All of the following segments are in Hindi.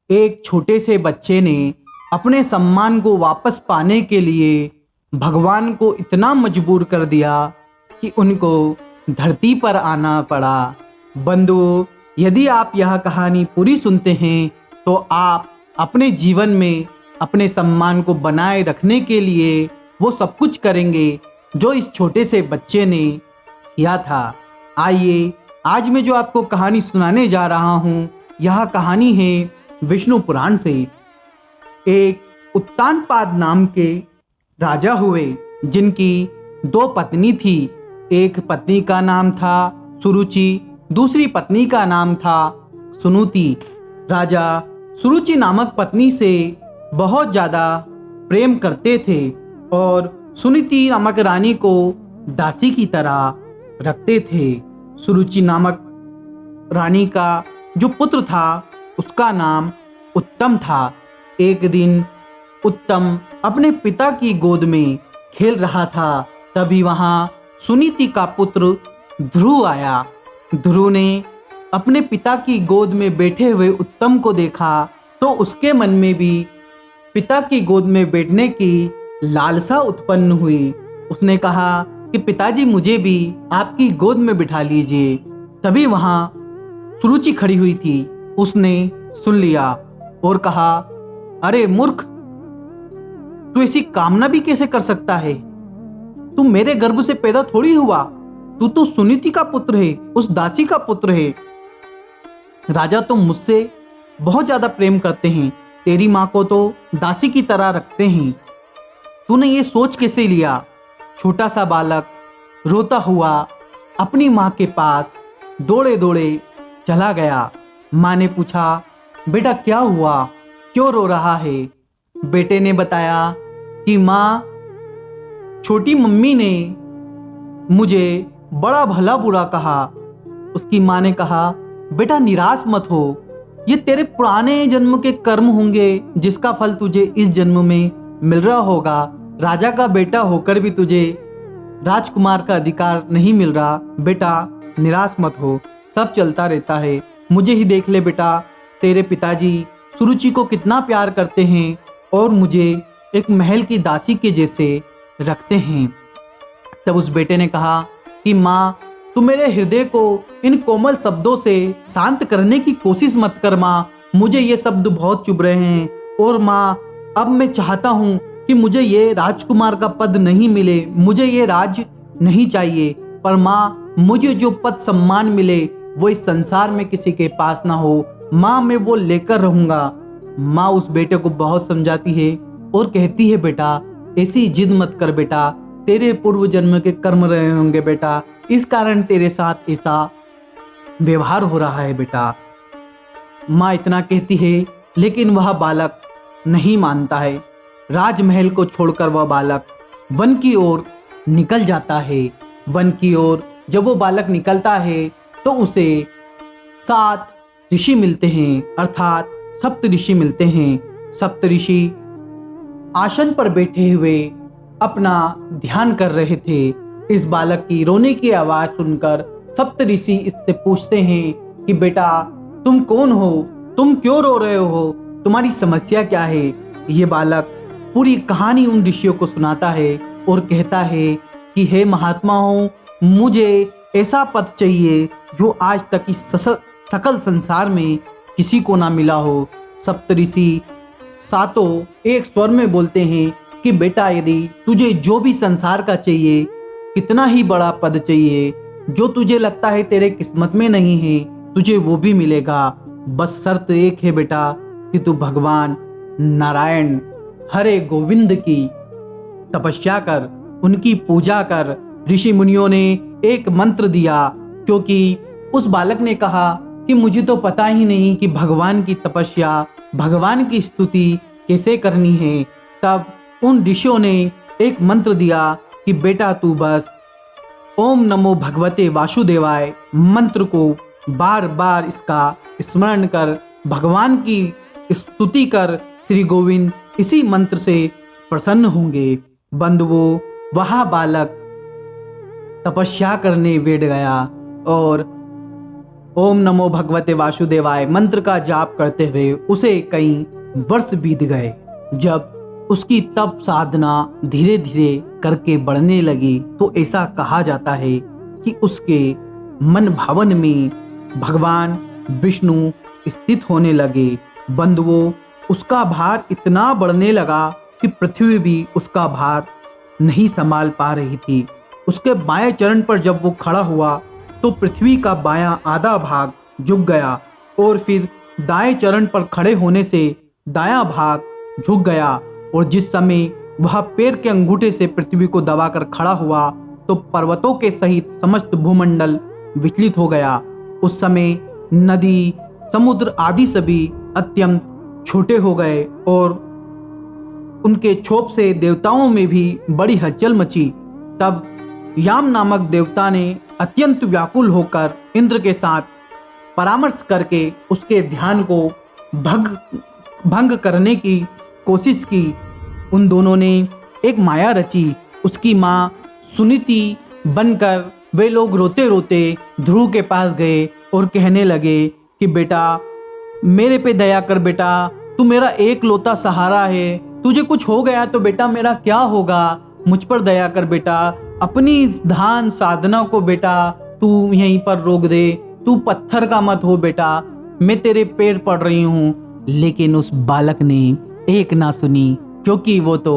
एक छोटे से बच्चे ने अपने सम्मान को वापस पाने के लिए भगवान को इतना मजबूर कर दिया कि उनको धरती पर आना पड़ा। बंधुओं, यदि आप यह कहानी पूरी सुनते हैं तो आप अपने जीवन में अपने सम्मान को बनाए रखने के लिए वो सब कुछ करेंगे जो इस छोटे से बच्चे ने किया था। आइए, आज मैं जो आपको कहानी सुनाने जा रहा हूँ, यह कहानी है विष्णु पुराण से। एक उत्तानपाद नाम के राजा हुए जिनकी दो पत्नी थी। एक पत्नी का नाम था सुरुचि, दूसरी पत्नी का नाम था सुनुति। राजा सुरुचि नामक पत्नी से बहुत ज़्यादा प्रेम करते थे और सुनीति नामक रानी को दासी की तरह रखते थे। सुरुचि नामक रानी का जो पुत्र था उसका नाम उत्तम था। एक दिन उत्तम अपने पिता की गोद में खेल रहा था, तभी वहां सुनीति का पुत्र ध्रुव आया। ध्रुव ने अपने पिता की गोद में बैठे हुए उत्तम को देखा तो उसके मन में भी पिता की गोद में बैठने की लालसा उत्पन्न हुई। उसने कहा कि पिताजी, मुझे भी आपकी गोद में बिठा लीजिए। तभी वहां सुरुचि खड़ी हुई थी। उसने सुन लिया और कहा, अरे मूर्ख, तू ऐसी कामना भी कैसे कर सकता है? तू मेरे गर्भ से पैदा थोड़ी हुआ, तू तो सुनीति का पुत्र है, उस दासी का पुत्र है। राजा तो मुझसे बहुत ज्यादा प्रेम करते हैं, तेरी माँ को तो दासी की तरह रखते हैं। तूने ये सोच कैसे लिया? छोटा सा बालक रोता हुआ अपनी माँ के पास दौड़े दौड़े चला गया। माँ ने पूछा, बेटा क्या हुआ, क्यों रो रहा है? बेटे ने बताया कि माँ, छोटी मम्मी ने मुझे बड़ा भला बुरा कहा। उसकी माँ ने कहा, बेटा निराश मत हो, ये तेरे पुराने जन्म के कर्म होंगे जिसका फल तुझे इस जन्म में मिल रहा होगा। राजा का बेटा होकर भी तुझे राजकुमार का अधिकार नहीं मिल रहा। बेटा निराश मत हो, सब चलता रहता है। मुझे ही देख ले बेटा, तेरे पिताजी सुरुचि को कितना प्यार करते हैं और मुझे एक महल की दासी के जैसे रखते हैं। तब उस बेटे ने कहा कि माँ, तू मेरे हृदय को इन कोमल शब्दों से शांत करने की कोशिश मत कर माँ, मुझे ये शब्द बहुत चुभ रहे हैं। और माँ, अब मैं चाहता हूँ कि मुझे ये राजकुमार का पद नहीं मिले, मुझे ये राज नहीं चाहिए, पर माँ, मुझे जो पद सम्मान मिले वो इस संसार में किसी के पास ना हो। माँ, मैं वो लेकर रहूंगा। माँ उस बेटे को बहुत समझाती है और कहती है, बेटा ऐसी जिद मत कर बेटा, तेरे पूर्व जन्म के कर्म रहे होंगे बेटा, इस कारण तेरे साथ ऐसा व्यवहार हो रहा है बेटा। माँ इतना कहती है, लेकिन वह बालक नहीं मानता है। राजमहल को छोड़कर वह बालक वन की ओर निकल जाता है। वन की ओर जब वो बालक निकलता है तो उसे 7 ऋषि मिलते हैं, अर्थात सप्त ऋषि मिलते हैं। सप्त ऋषि आसन पर बैठे हुए अपना ध्यान कर रहे थे। इस बालक की रोने की आवाज सुनकर सप्त ऋषि इससे पूछते हैं कि बेटा, तुम कौन हो, तुम क्यों रो रहे हो, तुम्हारी समस्या क्या है? ये बालक पूरी कहानी उन ऋषियों को सुनाता है और कहता है कि हे महात्माओं, मुझे ऐसा पद चाहिए जो आज तक इस सकल संसार में किसी को ना मिला हो। सप्तऋषि सातों एक स्वर में बोलते हैं कि बेटा, यदि तुझे जो भी संसार का चाहिए, कितना ही बड़ा पद चाहिए, जो तुझे लगता है तेरे किस्मत में नहीं है, तुझे वो भी मिलेगा। बस शर्त एक है बेटा कि तू भगवान नारायण हरे गोविंद की तपस्या कर, उनकी पूजा कर। ऋषि मुनियों ने एक मंत्र दिया, क्योंकि उस बालक ने कहा कि मुझे तो पता ही नहीं कि भगवान की तपस्या, भगवान की स्तुति कैसे करनी है। तब उन ऋषियों ने एक मंत्र दिया कि बेटा तू बस ओम नमो भगवते वासुदेवाय मंत्र को बार बार इसका स्मरण कर, भगवान की स्तुति कर। श्री गोविंद इसी मंत्र से प्रसन्न होंगे। बंधुओं, वह बालक तपस्या करने बैठ गया और ओम नमो भगवते वासुदेवाय मंत्र का जाप करते हुए उसे कई वर्ष बीत गए। जब उसकी तप साधना धीरे धीरे करके बढ़ने लगी तो ऐसा कहा जाता है कि उसके मन भवन में भगवान विष्णु स्थित होने लगे। बंधुओं, उसका भार इतना बढ़ने लगा कि पृथ्वी भी उसका भार नहीं संभाल पा रही थी। उसके बाएं चरण पर जब वो खड़ा हुआ तो पृथ्वी का बायां आधा भाग झुक गया और फिर दाएं चरण पर खड़े होने से दायां भाग झुक गया। और जिस समय वह पैर के अंगूठे से पृथ्वी को दबाकर खड़ा हुआ तो पर्वतों के सहित समस्त भूमंडल विचलित हो गया। उस समय नदी, समुद्र आदि सभी अत्यंत छोटे हो गए और उनके क्षोभ से देवताओं में भी बड़ी हलचल मची। तब याम नामक देवता ने अत्यंत व्याकुल होकर इंद्र के साथ परामर्श करके उसके ध्यान को भंग करने की कोशिश की। उन दोनों ने एक माया रची। उसकी माँ सुनीति बनकर वे लोग रोते रोते ध्रुव के पास गए और कहने लगे कि बेटा, मेरे पे दया कर बेटा, तू मेरा एक लौता सहारा है। तुझे कुछ हो गया तो बेटा मेरा क्या होगा? मुझ पर दया कर बेटा। अपनी ध्यान साधना को बेटा तू यहीं पर रोक दे। तू पत्थर का मत हो बेटा, मैं तेरे पैर पड़ रही हूँ। लेकिन उस बालक ने एक ना सुनी, क्योंकि वो तो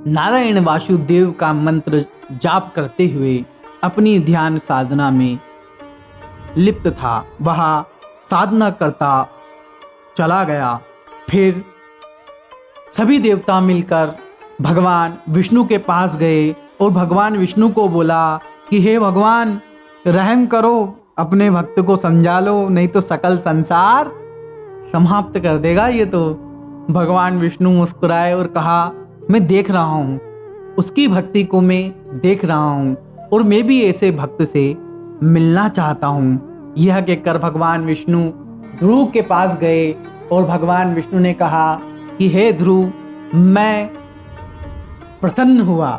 नारायण वासुदेव का मंत्र जाप करते हुए अपनी ध्यान साधना में लिप्त था। वह साधना करता चला गया। फिर सभी देवता मिलकर भगवान विष्णु के पास गए और भगवान विष्णु को बोला कि हे भगवान, रहम करो, अपने भक्त को समझा लो, नहीं तो सकल संसार समाप्त कर देगा ये तो। भगवान विष्णु मुस्कुराए और कहा, मैं देख रहा हूँ, उसकी भक्ति को मैं देख रहा हूँ और मैं भी ऐसे भक्त से मिलना चाहता हूँ। यह कहकर भगवान विष्णु ध्रुव के पास गए और भगवान विष्णु ने कहा कि हे ध्रुव, मैं प्रसन्न हुआ,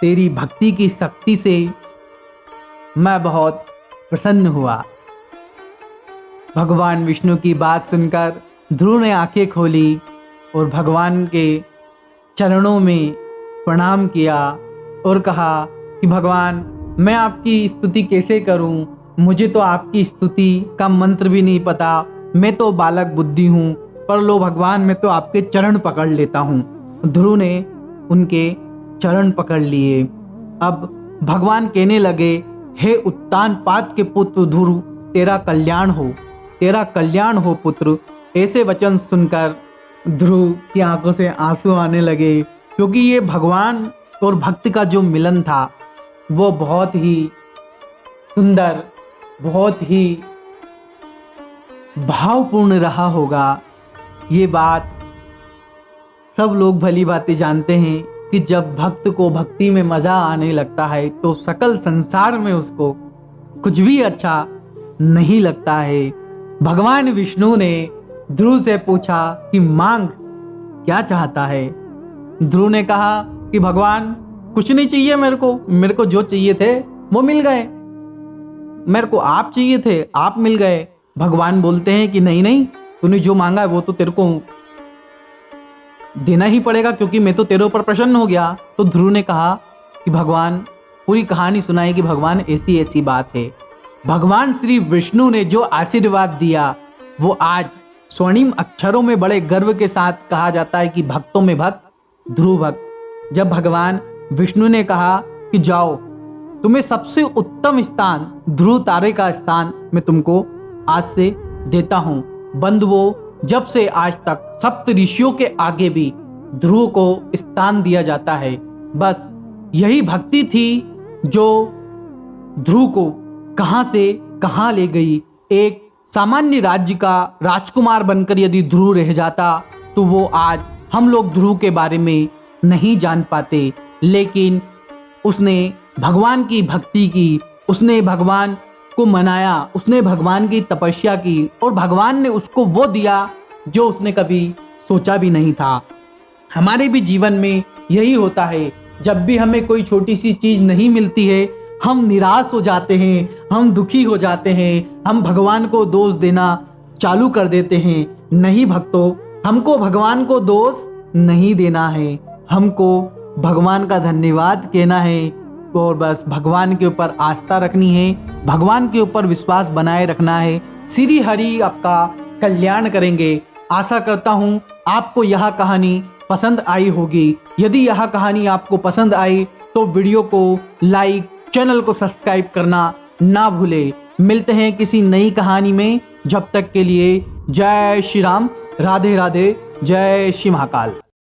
तेरी भक्ति की शक्ति से मैं बहुत प्रसन्न हुआ। भगवान विष्णु की बात सुनकर ध्रुव ने आंखें खोली और भगवान के चरणों में प्रणाम किया और कहा कि भगवान, मैं आपकी स्तुति कैसे करूं? मुझे तो आपकी स्तुति का मंत्र भी नहीं पता। मैं तो बालक बुद्धि हूँ, पर लो भगवान, मैं तो आपके चरण पकड़ लेता हूँ। ध्रुव ने उनके चरण पकड़ लिए। अब भगवान कहने लगे, हे उत्तानपाद के पुत्र ध्रुव, तेरा कल्याण हो, तेरा कल्याण हो पुत्र। ऐसे वचन सुनकर ध्रुव की आंखों से आंसू आने लगे, क्योंकि ये भगवान और भक्त का जो मिलन था वो बहुत ही सुंदर, बहुत ही भावपूर्ण रहा होगा। ये बात सब लोग भली भांति जानते हैं कि जब भक्त को भक्ति में मजा आने लगता है तो सकल संसार में उसको कुछ भी अच्छा नहीं लगता है। भगवान विष्णु ने ध्रुव से पूछा कि मांग, क्या चाहता है? ध्रुव ने कहा कि भगवान, कुछ नहीं चाहिए मेरे को जो चाहिए थे वो मिल गए। मेरे को आप चाहिए थे, आप मिल गए। भगवान बोलते हैं कि नहीं नहीं, तूने जो मांगा है वो तो तेरे को देना ही पड़ेगा, क्योंकि मैं तो तेरे ऊपर प्रसन्न हो गया। तो ध्रुव ने कहा कि भगवान, पूरी कहानी सुनाई कि भगवान ऐसी ऐसी बात है। भगवान श्री विष्णु ने जो आशीर्वाद दिया वो आज स्वर्णिम अक्षरों में बड़े गर्व के साथ कहा जाता है कि भक्तों में भक्त, ध्रुव भक्त। जब भगवान विष्णु ने कहा कि जाओ, तुम्हें सबसे उत्तम स्थान ध्रुव तारे का स्थान मैं तुमको आज से देता हूँ। बंधुओं, जब से आज तक सप्त ऋषियों के आगे भी ध्रुव को स्थान दिया जाता है। बस यही भक्ति थी जो ध्रुव को कहां से कहां ले गई। एक सामान्य राज्य का राजकुमार बनकर यदि ध्रुव रह जाता तो वो आज हम लोग ध्रुव के बारे में नहीं जान पाते। लेकिन उसने भगवान की भक्ति की, उसने भगवान को मनाया, उसने भगवान की तपस्या की और भगवान ने उसको वो दिया जो उसने कभी सोचा भी नहीं था। हमारे भी जीवन में यही होता है। जब भी हमें कोई छोटी सी चीज़ नहीं मिलती है हम निराश हो जाते हैं, हम दुखी हो जाते हैं, हम भगवान को दोष देना चालू कर देते हैं। नहीं भक्तों, हमको भगवान को दोष नहीं देना है, हमको भगवान का धन्यवाद कहना है और बस भगवान के ऊपर आस्था रखनी है, भगवान के ऊपर विश्वास बनाए रखना है। श्री हरि आपका कल्याण करेंगे। आशा करता हूँ आपको यह कहानी पसंद आई होगी। यदि यह कहानी आपको पसंद आई तो वीडियो को लाइक, चैनल को सब्सक्राइब करना ना भूले। मिलते हैं किसी नई कहानी में, जब तक के लिए जय श्री राम, राधे राधे, जय श्री महाकाल।